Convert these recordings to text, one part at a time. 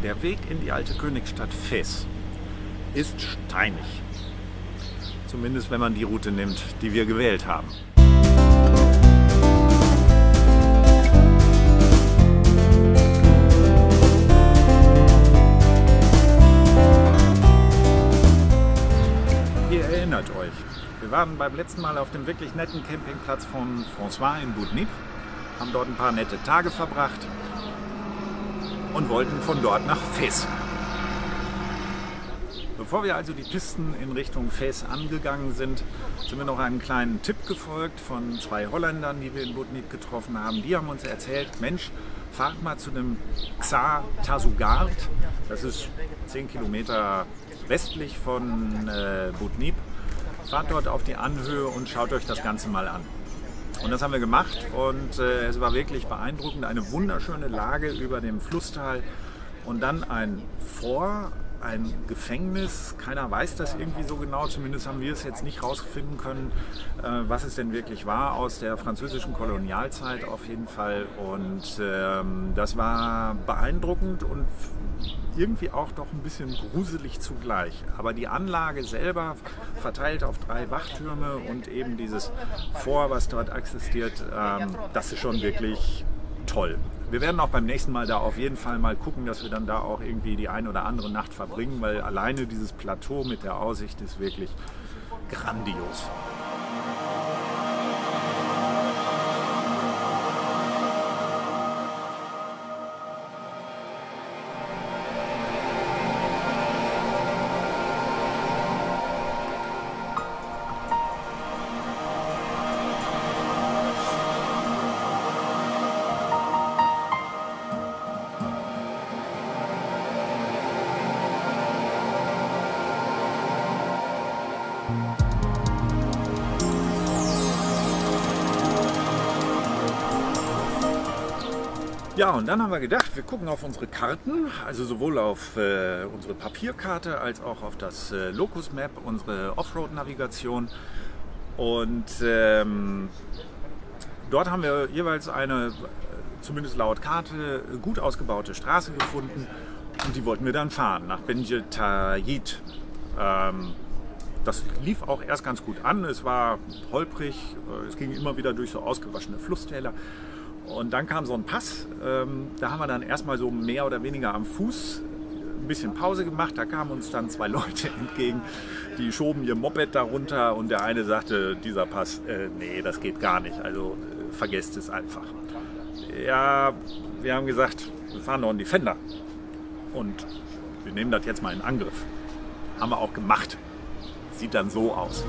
Der Weg in die alte Königsstadt Fez ist steinig. Zumindest wenn man die Route nimmt, die wir gewählt haben. Ihr erinnert euch, wir waren beim letzten Mal auf dem wirklich netten Campingplatz von François in Boudnip, haben dort ein paar nette Tage verbracht und wollten von dort nach Fez. Bevor wir also die Pisten in Richtung Fez angegangen sind, sind wir noch einem kleinen Tipp gefolgt von zwei Holländern, die wir in Boudnip getroffen haben. Die haben uns erzählt, Mensch, fahrt mal zu dem Xar Tazougart, das ist 10 Kilometer westlich von Boudnip. Fahrt dort auf die Anhöhe und schaut euch das Ganze mal an. Und das haben wir gemacht und es war wirklich beeindruckend. Eine wunderschöne Lage über dem Flusstal und dann ein Gefängnis. Keiner weiß das irgendwie so genau, zumindest haben wir es jetzt nicht rausfinden können, was es denn wirklich war, aus der französischen Kolonialzeit auf jeden Fall. Und das war beeindruckend und irgendwie auch doch ein bisschen gruselig zugleich. Aber die Anlage selber, verteilt auf 3 Wachtürme und eben dieses Fort, was dort existiert, das ist schon wirklich toll. Wir werden auch beim nächsten Mal da auf jeden Fall mal gucken, dass wir dann da auch irgendwie die eine oder andere Nacht verbringen, weil alleine dieses Plateau mit der Aussicht ist wirklich grandios. Ja, und dann haben wir gedacht, wir gucken auf unsere Karten, also sowohl auf unsere Papierkarte als auch auf das Locus Map, unsere Offroad-Navigation. Und dort haben wir jeweils eine, zumindest laut Karte, gut ausgebaute Straße gefunden und die wollten wir dann fahren nach Benjetayit. Das lief auch erst ganz gut an, es war holprig, es ging immer wieder durch so ausgewaschene Flusstäler. Und dann kam so ein Pass, da haben wir dann erstmal so mehr oder weniger am Fuß ein bisschen Pause gemacht. Da kamen uns dann 2 Leute entgegen, die schoben ihr Moped darunter und der eine sagte, dieser Pass, nee, das geht gar nicht, also vergesst es einfach. Ja, wir haben gesagt, wir fahren noch einen Defender und wir nehmen das jetzt mal in Angriff. Haben wir auch gemacht. Sieht dann so aus.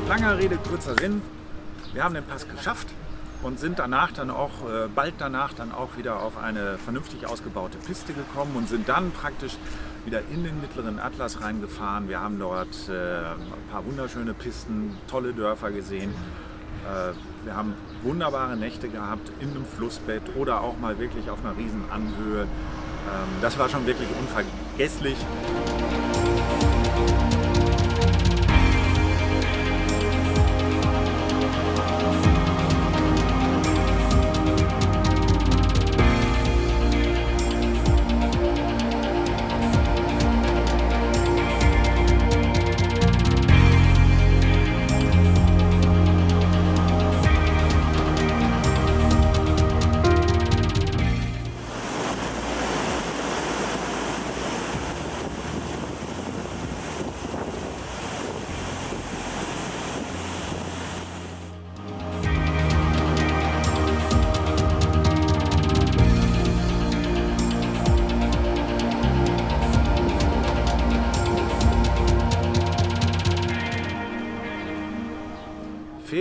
Langer Rede, kurzer Sinn. Wir haben den Pass geschafft und sind danach dann auch, bald danach dann auch wieder auf eine vernünftig ausgebaute Piste gekommen und sind dann praktisch wieder in den mittleren Atlas reingefahren. Wir haben dort ein paar wunderschöne Pisten, tolle Dörfer gesehen. Wir haben wunderbare Nächte gehabt in einem Flussbett oder auch mal wirklich auf einer riesen Anhöhe. Das war schon wirklich unvergesslich.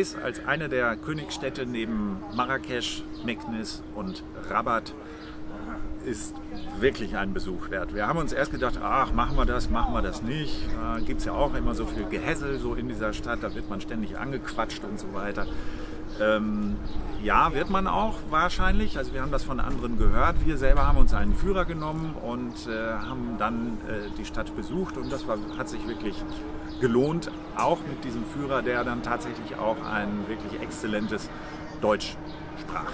Fez als eine der Königsstädte neben Marrakesch, Meknes und Rabat ist wirklich einen Besuch wert. Wir haben uns erst gedacht, ach, machen wir das nicht. Gibt es ja auch immer so viel Gehässel so in dieser Stadt, da wird man ständig angequatscht und so weiter. Ja, wird man auch wahrscheinlich. Also wir haben das von anderen gehört. Wir selber haben uns einen Führer genommen und haben dann die Stadt besucht und das hat sich wirklich gelohnt, auch mit diesem Führer, der dann tatsächlich auch ein wirklich exzellentes Deutsch sprach.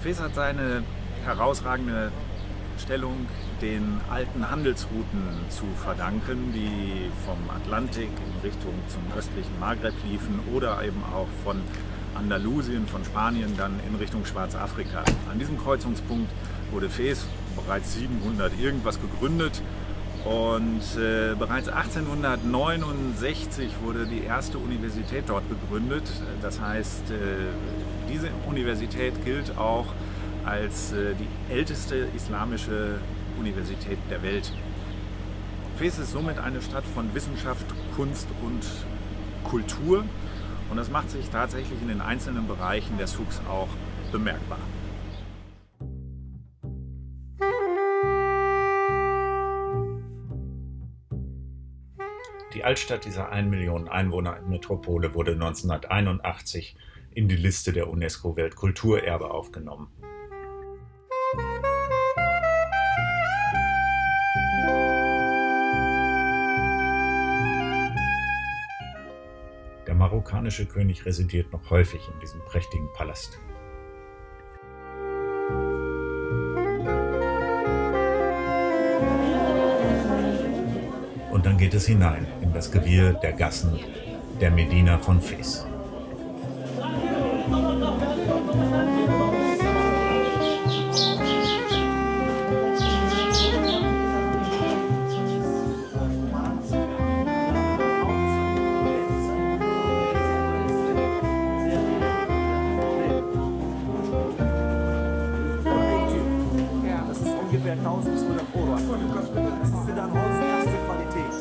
Fez hat seine herausragende Stellung den alten Handelsrouten zu verdanken, die vom Atlantik in Richtung zum östlichen Maghreb liefen oder eben auch von Andalusien, von Spanien dann in Richtung Schwarzafrika. An diesem Kreuzungspunkt wurde Fez bereits 700 irgendwas gegründet und bereits 1869 wurde die erste Universität dort gegründet. Das heißt, diese Universität gilt auch als die älteste islamische Universität der Welt. Fez ist somit eine Stadt von Wissenschaft, Kunst und Kultur und das macht sich tatsächlich in den einzelnen Bereichen der Souks auch bemerkbar. Die Altstadt dieser 1 Million Einwohner-Metropole wurde 1981 in die Liste der UNESCO-Weltkulturerbe aufgenommen. Der marokkanische König residiert noch häufig in diesem prächtigen Palast. Und dann geht es hinein in das Gewirr der Gassen der Medina von Fez. Ungefähr 1200 Euro. Das ist dann Haus erste Qualität.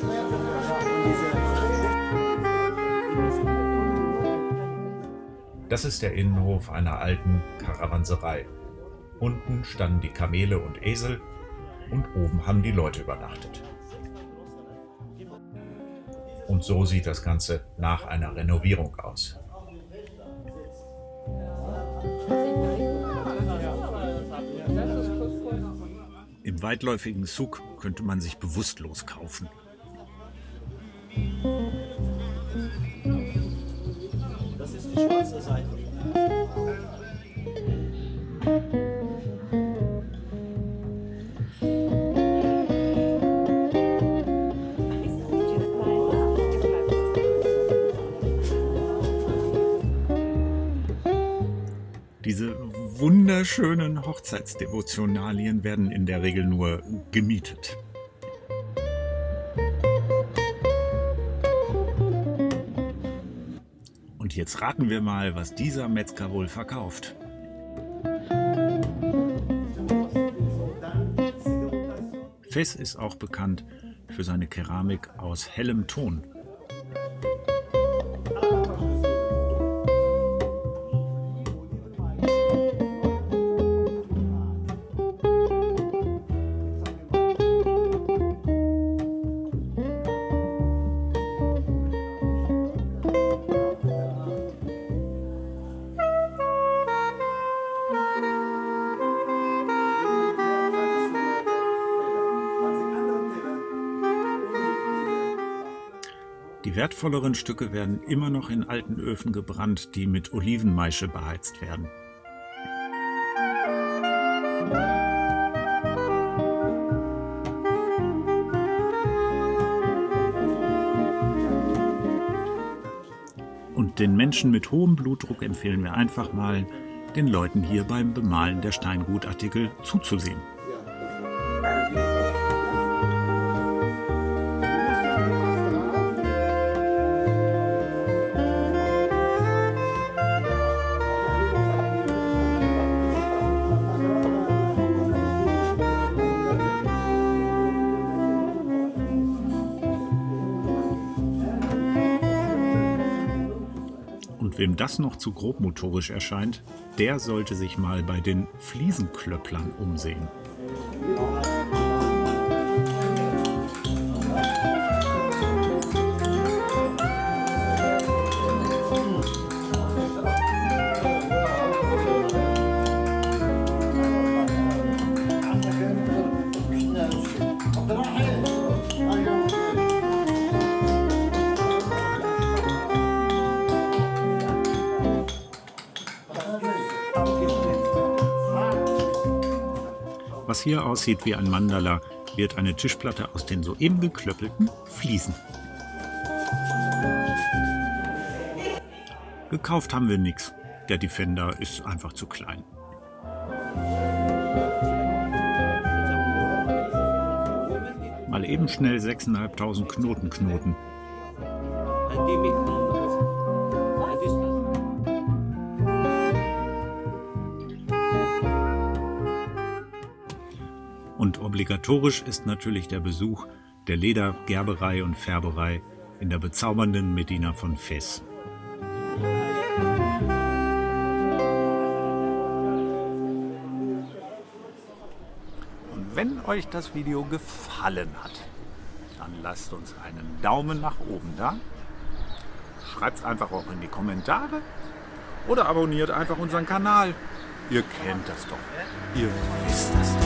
Das ist der Innenhof einer alten Karawanserei. Unten standen die Kamele und Esel und oben haben die Leute übernachtet. Und so sieht das Ganze nach einer Renovierung aus. Im weitläufigen Souk könnte man sich bewusstlos kaufen. Das ist die schwarze Seite. Diese wunderschönen Hochzeitsdevotionalien werden in der Regel nur gemietet. Und jetzt raten wir mal, was dieser Metzger wohl verkauft. Fez ist auch bekannt für seine Keramik aus hellem Ton. Die wertvolleren Stücke werden immer noch in alten Öfen gebrannt, die mit Olivenmaische beheizt werden. Und den Menschen mit hohem Blutdruck empfehlen wir einfach mal, den Leuten hier beim Bemalen der Steingutartikel zuzusehen. Und wem das noch zu grobmotorisch erscheint, der sollte sich mal bei den Fliesenklöpplern umsehen. Was hier aussieht wie ein Mandala, wird eine Tischplatte aus den soeben geklöppelten Fliesen. Gekauft haben wir nichts. Der Defender ist einfach zu klein. Mal eben schnell 6.500 Knoten knoten. Und obligatorisch ist natürlich der Besuch der Ledergerberei und Färberei in der bezaubernden Medina von Fez. Und wenn euch das Video gefallen hat, dann lasst uns einen Daumen nach oben da. Schreibt es einfach auch in die Kommentare oder abonniert einfach unseren Kanal. Ihr kennt das doch. Ihr wisst das doch.